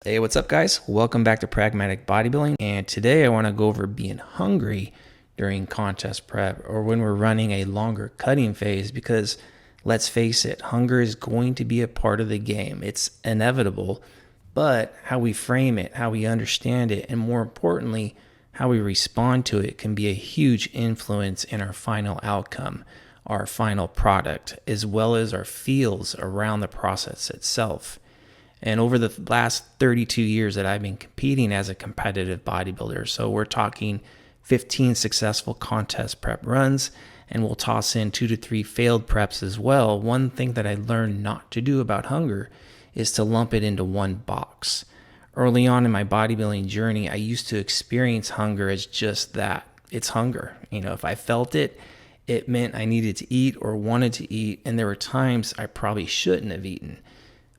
Hey, what's up, guys? Welcome back to Pragmatic Bodybuilding. And today I want to go over being hungry during contest prep or when we're running a longer cutting phase, because let's face it, hunger is going to be a part of the game. It's inevitable, but how we frame it, how we understand it, and more importantly, how we respond to it can be a huge influence in our final outcome, our final product, as well as our feels around the process itself. And over the last 32 years that I've been competing as a competitive bodybuilder, so we're talking 15 successful contest prep runs, and we'll toss in 2 to 3 failed preps as well. One thing that I learned not to do about hunger is to lump it into one box. Early on in my bodybuilding journey, I used to experience hunger as just that. It's hunger. If I felt it, it meant I needed to eat or wanted to eat, and there were times I probably shouldn't have eaten.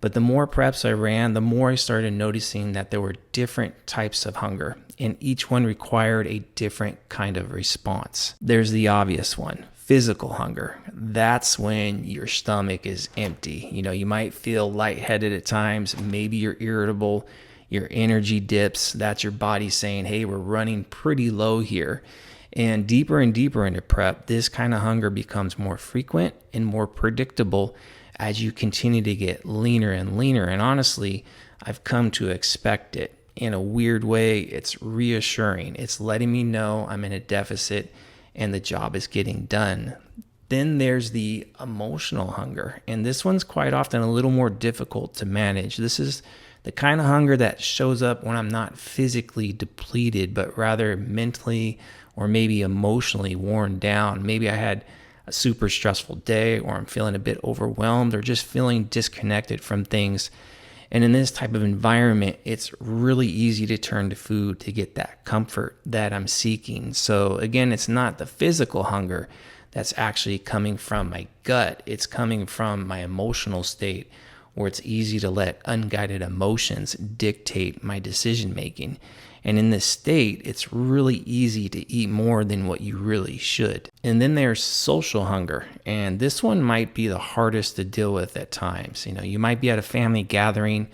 But the more preps I ran, the more I started noticing that there were different types of hunger, and each one required a different kind of response. There's the obvious one, physical hunger. That's when your stomach is empty. You might feel lightheaded at times, maybe you're irritable, your energy dips. That's your body saying, hey, we're running pretty low here. And deeper into prep, this kind of hunger becomes more frequent and more predictable as you continue to get leaner and leaner. And honestly, I've come to expect it. In a weird way, it's reassuring. It's letting me know I'm in a deficit and the job is getting done. Then there's the emotional hunger. And this one's quite often a little more difficult to manage. This is the kind of hunger that shows up when I'm not physically depleted, but rather mentally or maybe emotionally worn down. Maybe I had a super stressful day, or I'm feeling a bit overwhelmed, or just feeling disconnected from things. And in this type of environment, it's really easy to turn to food to get that comfort that I'm seeking. So again, it's not the physical hunger that's actually coming from my gut. It's coming from my emotional state, where it's easy to let unguided emotions dictate my decision making. And in this state, it's really easy to eat more than what you really should. And then there's social hunger. And this one might be the hardest to deal with at times. You might be at a family gathering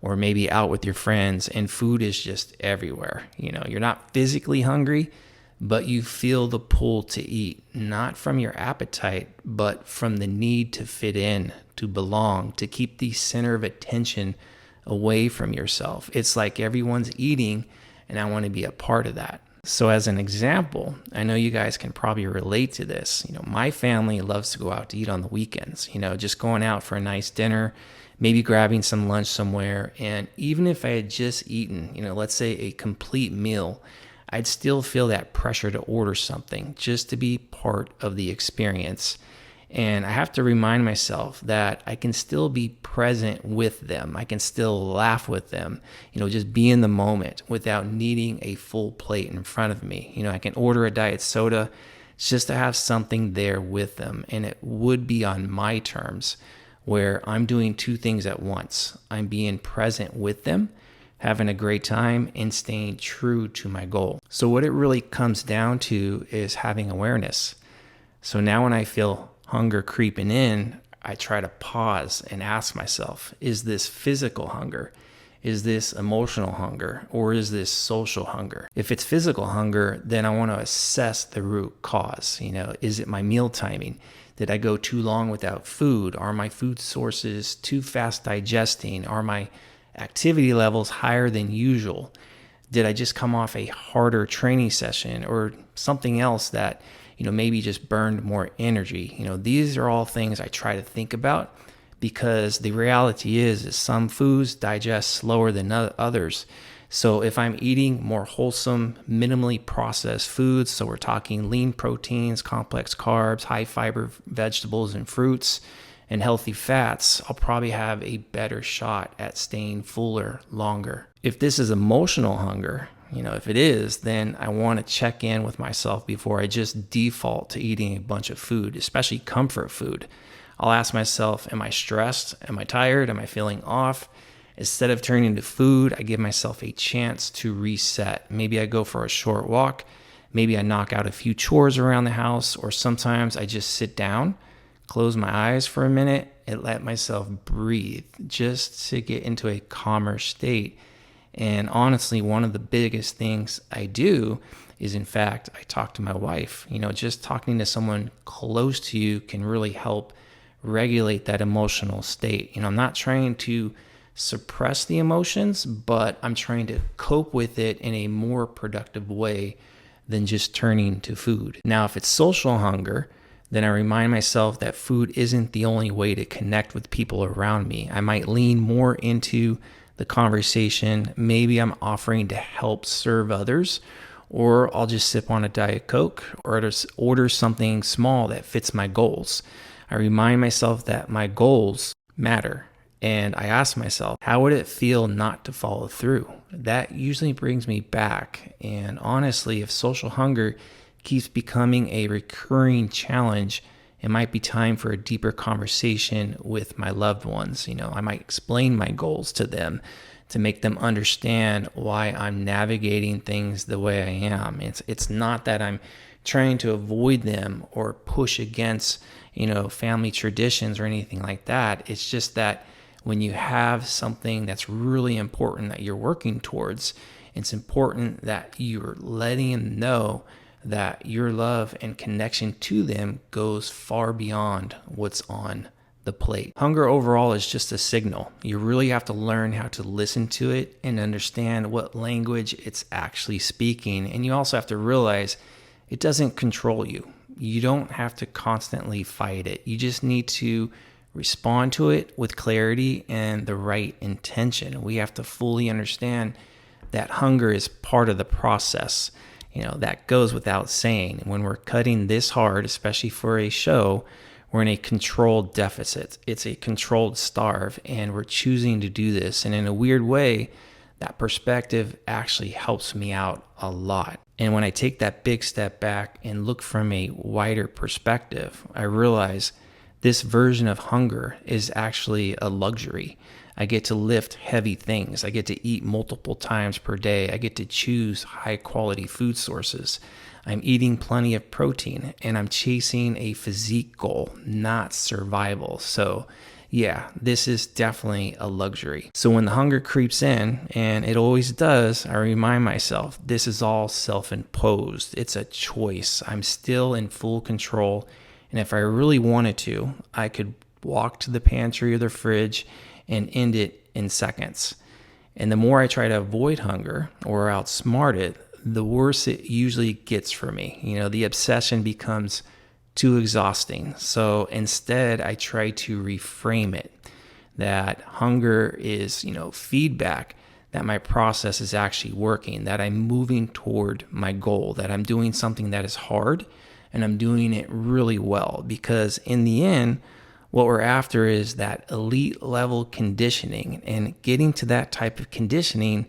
or maybe out with your friends, and food is just everywhere. You're not physically hungry, but you feel the pull to eat, not from your appetite, but from the need to fit in, to belong, to keep the center of attention away from yourself. It's like everyone's eating, and I want to be a part of that. So as an example, I know you guys can probably relate to this. My family loves to go out to eat on the weekends, just going out for a nice dinner, maybe grabbing some lunch somewhere. And even if I had just eaten, let's say a complete meal, I'd still feel that pressure to order something just to be part of the experience. And I have to remind myself that I can still be present with them. I can still laugh with them, just be in the moment without needing a full plate in front of me. I can order a diet soda just to have something there with them. And it would be on my terms, where I'm doing two things at once. I'm being present with them, having a great time, and staying true to my goal. So what it really comes down to is having awareness. So now when I feel hunger creeping in, I try to pause and ask myself, is this physical hunger? Is this emotional hunger? Or is this social hunger? If it's physical hunger, then I want to assess the root cause. Is it my meal timing? Did I go too long without food? Are my food sources too fast digesting? Are my activity levels higher than usual? Did I just come off a harder training session or something else that maybe just burned more energy? These are all things I try to think about, because the reality is some foods digest slower than others. So if I'm eating more wholesome, minimally processed foods, so we're talking lean proteins, complex carbs, high fiber vegetables and fruits, and healthy fats, I'll probably have a better shot at staying fuller longer. If this is emotional hunger, if it is, then I want to check in with myself before I just default to eating a bunch of food, especially comfort food. I'll ask myself, am I stressed? Am I tired? Am I feeling off? Instead of turning to food, I give myself a chance to reset. Maybe I go for a short walk. Maybe I knock out a few chores around the house, or sometimes I just sit down, close my eyes for a minute, and let myself breathe just to get into a calmer state And honestly, one of the biggest things I do is, in fact, I talk to my wife. Just talking to someone close to you can really help regulate that emotional state. I'm not trying to suppress the emotions, but I'm trying to cope with it in a more productive way than just turning to food. Now, if it's social hunger, then I remind myself that food isn't the only way to connect with people around me. I might lean more into the conversation. Maybe I'm offering to help serve others, or I'll just sip on a Diet Coke, or just order something small that fits my goals. I remind myself that my goals matter. And I ask myself, how would it feel not to follow through? That usually brings me back. And honestly, if social hunger keeps becoming a recurring challenge, it might be time for a deeper conversation with my loved ones. I might explain my goals to them to make them understand why I'm navigating things the way I am. It's not that I'm trying to avoid them or push against, family traditions or anything like that. It's just that when you have something that's really important that you're working towards, it's important that you're letting them know that your love and connection to them goes far beyond what's on the plate. Hunger overall is just a signal. You really have to learn how to listen to it and understand what language it's actually speaking. And you also have to realize it doesn't control you. You don't have to constantly fight it. You just need to respond to it with clarity and the right intention. We have to fully understand that hunger is part of the process. That goes without saying. When we're cutting this hard, especially for a show, we're in a controlled deficit. It's a controlled starve, and we're choosing to do this. And in a weird way, that perspective actually helps me out a lot. And when I take that big step back and look from a wider perspective, I realize this version of hunger is actually a luxury. I get to lift heavy things. I get to eat multiple times per day. I get to choose high quality food sources. I'm eating plenty of protein, and I'm chasing a physique goal, not survival. So yeah, this is definitely a luxury. So when the hunger creeps in, and it always does, I remind myself this is all self-imposed. It's a choice. I'm still in full control. And if I really wanted to, I could walk to the pantry or the fridge and end it in seconds. And the more I try to avoid hunger or outsmart it, the worse it usually gets for me. The obsession becomes too exhausting. So instead, I try to reframe it, that hunger is, feedback that my process is actually working, that I'm moving toward my goal, that I'm doing something that is hard, and I'm doing it really well. Because in the end, what we're after is that elite level conditioning, and getting to that type of conditioning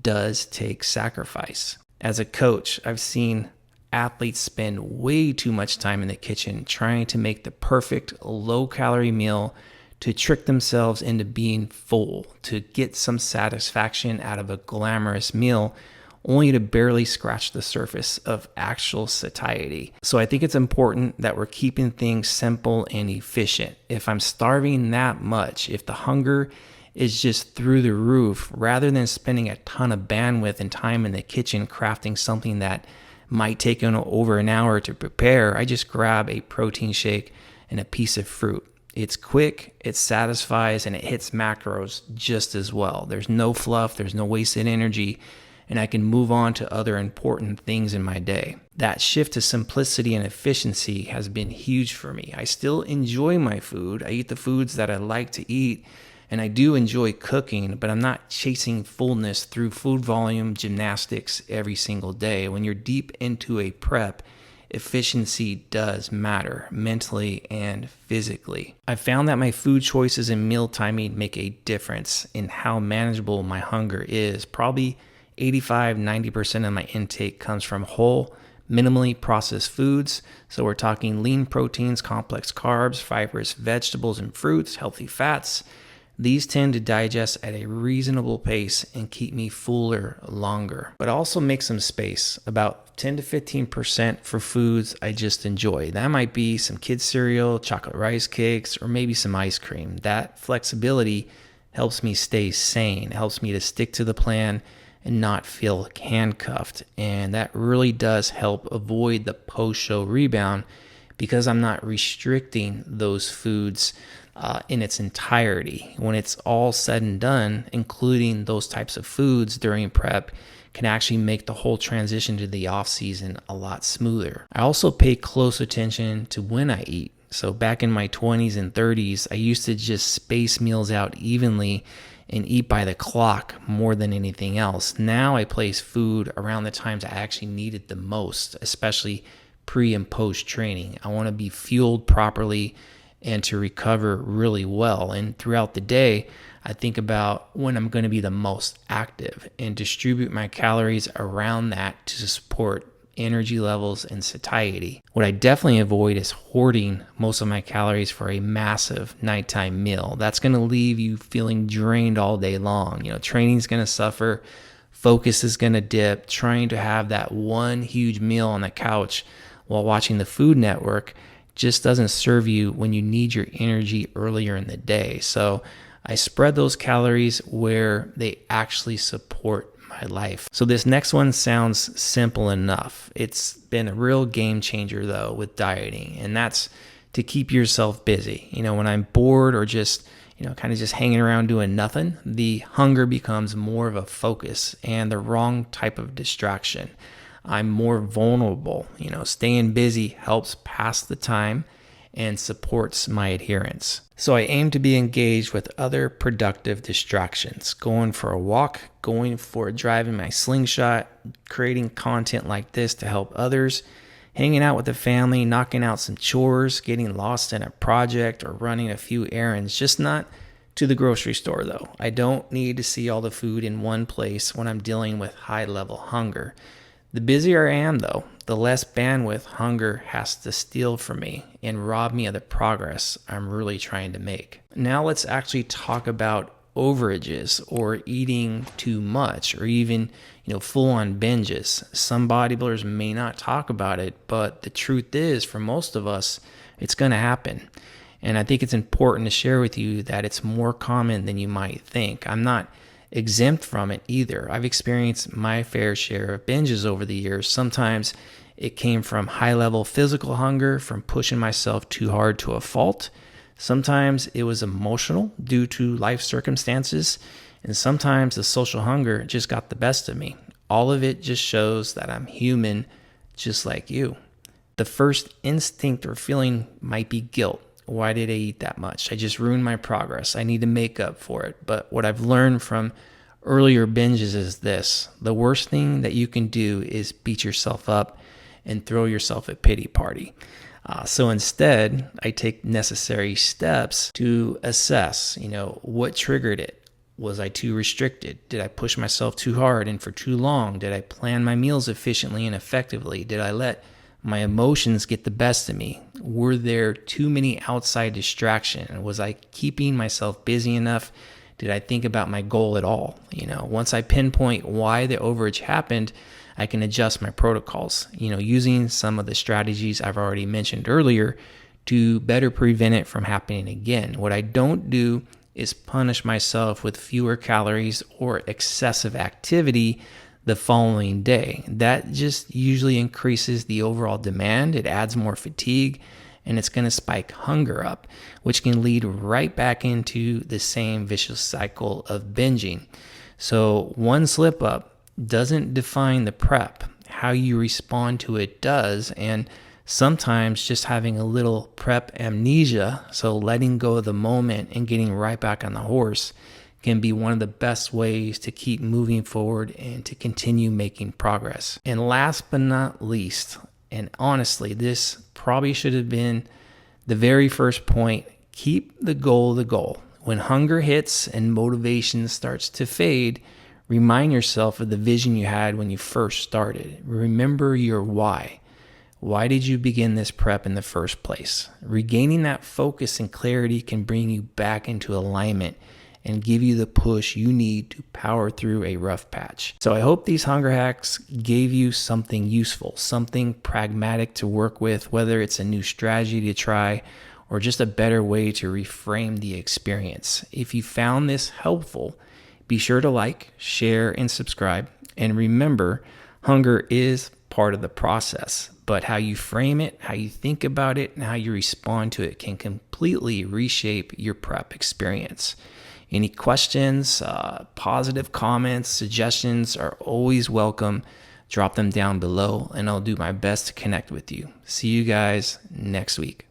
does take sacrifice. As a coach, I've seen athletes spend way too much time in the kitchen trying to make the perfect low-calorie meal to trick themselves into being full, to get some satisfaction out of a glamorous meal, only to barely scratch the surface of actual satiety. So I think it's important that we're keeping things simple and efficient. If I'm starving that much, if the hunger is just through the roof, rather than spending a ton of bandwidth and time in the kitchen crafting something that might take over an hour to prepare, I just grab a protein shake and a piece of fruit. It's quick, it satisfies, and it hits macros just as well. There's no fluff, there's no wasted energy, and I can move on to other important things in my day. That shift to simplicity and efficiency has been huge for me. I still enjoy my food. I eat the foods that I like to eat, and I do enjoy cooking, but I'm not chasing fullness through food volume gymnastics every single day. When you're deep into a prep, efficiency does matter mentally and physically. I found that my food choices and meal timing make a difference in how manageable my hunger is. Probably 85-90% of my intake comes from whole, minimally processed foods. So we're talking lean proteins, complex carbs, fibrous vegetables and fruits, healthy fats. These tend to digest at a reasonable pace and keep me fuller longer. But also make some space, about 10 to 15% for foods I just enjoy. That might be some kids cereal, chocolate rice cakes, or maybe some ice cream. That flexibility helps me stay sane, helps me to stick to the plan and not feel handcuffed. And that really does help avoid the post-show rebound because I'm not restricting those foods in its entirety. When it's all said and done, including those types of foods during prep can actually make the whole transition to the off season a lot smoother. I also pay close attention to when I eat. So back in my 20s and 30s, I used to just space meals out evenly and eat by the clock more than anything else. Now I place food around the times I actually need it the most, especially pre and post training. I want to be fueled properly and to recover really well. And throughout the day, I think about when I'm going to be the most active and distribute my calories around that to support energy levels and satiety. What I definitely avoid is hoarding most of my calories for a massive nighttime meal. That's going to leave you feeling drained all day long. Training's going to suffer, focus is going to dip. Trying to have that one huge meal on the couch while watching the Food Network just doesn't serve you when you need your energy earlier in the day. So I spread those calories where they actually support my life. So this next one sounds simple enough. It's been a real game changer though with dieting, and that's to keep yourself busy. When I'm bored or just kind of just hanging around doing nothing, the hunger becomes more of a focus and the wrong type of distraction. I'm more vulnerable. Staying busy helps pass the time and supports my adherence. So I aim to be engaged with other productive distractions, going for a walk, going for a drive in my slingshot, creating content like this to help others, hanging out with the family, knocking out some chores, getting lost in a project, or running a few errands, just not to the grocery store though. I don't need to see all the food in one place when I'm dealing with high level hunger. The busier I am though, the less bandwidth hunger has to steal from me and rob me of the progress I'm really trying to make. Now let's actually talk about overages or eating too much or even, full-on binges. Some bodybuilders may not talk about it, but the truth is for most of us, it's going to happen. And I think it's important to share with you that it's more common than you might think. I'm not exempt from it either. I've experienced my fair share of binges over the years. Sometimes it came from high-level physical hunger, from pushing myself too hard to a fault. Sometimes it was emotional due to life circumstances. And sometimes the social hunger just got the best of me. All of it just shows that I'm human just like you. The first instinct or feeling might be guilt. Why did I eat that much? I just ruined my progress. I need to make up for it. But what I've learned from earlier binges is this: the worst thing that you can do is beat yourself up and throw yourself a pity party. So instead, I take necessary steps to assess, what triggered it. Was I too restricted? Did I push myself too hard and for too long? Did I plan my meals efficiently and effectively? Did I let my emotions get the best of me? Were there too many outside distractions? Was I keeping myself busy enough? Did I think about my goal at all? Once I pinpoint why the overage happened, I can adjust my protocols, using some of the strategies I've already mentioned earlier to better prevent it from happening again. What I don't do is punish myself with fewer calories or excessive activity the following day. That just usually increases the overall demand. It adds more fatigue, and it's going to spike hunger up, which can lead right back into the same vicious cycle of binging. So one slip up doesn't define the prep. How you respond to it does, and sometimes just having a little prep amnesia, so letting go of the moment and getting right back on the horse, can be one of the best ways to keep moving forward and to continue making progress. And last but not least, and honestly, this probably should have been the very first point, keep the goal the goal. When hunger hits and motivation starts to fade, remind yourself of the vision you had when you first started. Remember your why. Why did you begin this prep in the first place? Regaining that focus and clarity can bring you back into alignment and give you the push you need to power through a rough patch. So I hope these hunger hacks gave you something useful, something pragmatic to work with, whether it's a new strategy to try or just a better way to reframe the experience. If you found this helpful, be sure to like, share, and subscribe. And remember, hunger is part of the process, but how you frame it, how you think about it, and how you respond to it can completely reshape your prep experience. Any questions, positive comments, suggestions are always welcome. Drop them down below, and I'll do my best to connect with you. See you guys next week.